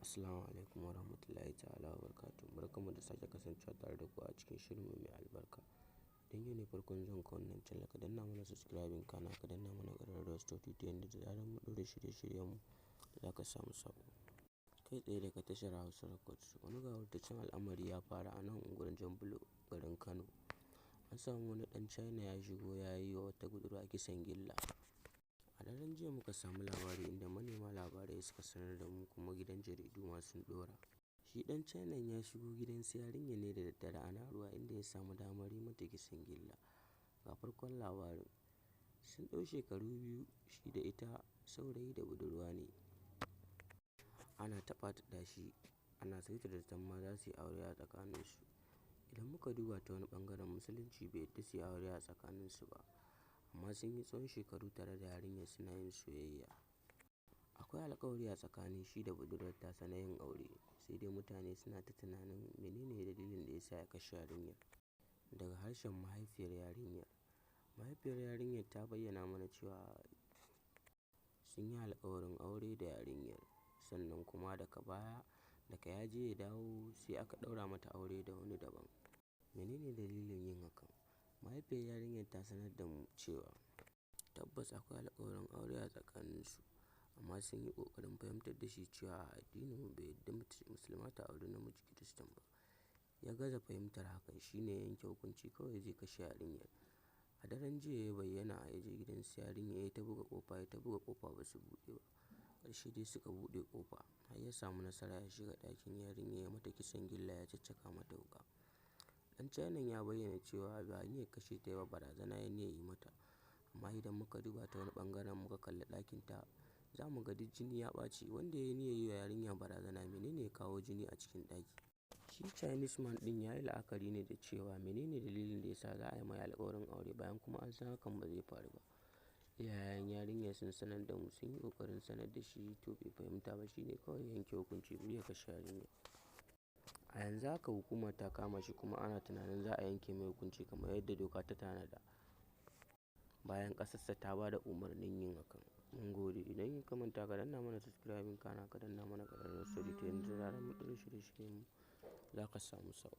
Assalamu alaikum warahmatullahi ta'ala wabarakatuh. Barkanmu da sake kasancewa tare da ku a cikin shirinmu mai albarka. Idan yau ne farkon zuwan ka wannan channel, ka danna mana subscribing kana ka danna mana ƙararrawar sauti ta yanda da zarar mu ɗora shirye-shiryenmu za ka samu sabo. Kai tsaye daga tashar Hausa Records. Wani gawurtaccen al'amari ya faru a nan unguwar Jan Bulo, garin Kano. An samu wani ɗan China ya shigo ya yi wa wata budurwa kisan gilla. A daren jiya muka samu labari inda manema labarai suka sanar da mu, kuma gidan jaridu ma sun ɗora. Shi ɗan China ya shigo gidan su yarinya ne da daddare ana ruwa, inda ya samu damar yi mata kisan gilla. Ga farkon labarin. Sun ɗau shekaru biyu shi da ita, saurayi da budurwa ne. Ana taɓa taɗa shi, ana kyautata zaton ma za su yi aure a tsakaninsu. Idan muka duba ta wani ɓangaren, musulunci bai yarda su yi aure a tsakaninsu ba, amma sun yi tsawon shekaru tare da yarinyar suna yin soyayya. Akwai alƙawari a tsakanin shi da budurwar tasa na yin aure, sai dai mutane suna ta tunanin menene dalilin da ya sa ya kashe yarinyar. Daga harshen mahaifiyar yarinyar ta bayyana mana cewa sun yi alƙawarin aure da yarinyar, sannan kuma daga baya ya je ya dawo sai aka ɗaura mata aure da wani daban. Menene dalilin yin hakan? Mahaifiyar yarinyar ta sanar da mu cewa tabbas akwai alƙawarin aure a tsakaninsu, amma sun yi ƙoƙarin fahimtar da shi cewa addininmu bai yarda musulma ta auri namiji Kiristan ba. Ya gaza fahimtar hakan, shi ne ya yanke hukunci kawai zai kashe yarinyar. A daren jiya ya bayyana, ya je gidan su yarinyar, ya ta buga ƙofa ba su buɗe ba. Ƙarshe dai suka buɗe ƙofa, har ya samu nasara ya shiga ɗakin yarinyar ya mata kisan gilla, ya caccaka mata wuƙa. Ɗan China ya bayyana cewa ba niyyar kashe ta ba, barazana ya niyyar yi mata. Amma idan muka duba ta wani ɓangaren muka kalli ɗakinta, za mu ga duk jini ya ɓaci. Wanda ya yi niyyar yi wa yarinya barazana, menene ya kawo jini a cikin ɗaki? Shi Chinese man ɗin ya yi la'akari ne da cewa menene dalilin da ya sa za a yi mai alƙawarin aure bayan kuma an san hakan ba zai faru ba. Iyayen yarinyar sun sanar da mu, sun yi ƙoƙarin sanar da shi, to bai fahimta ba, shi ne kawai ya yanke hukunci bari ya kashe yarinyar. A yanzu haka hukuma ta kama shi, kuma ana tunanin za a yanke mai hukunci kamar yadda doka ta tanada, bayan ƙasarsa ta ba da umarnin yin hakan. Mun gode. Idan ka manta ka danna mana subscribing kana ka danna mana ƙararrawar sauti ta yanda da zarar mu ɗora shirye-shiryenmu za ka samu sabo.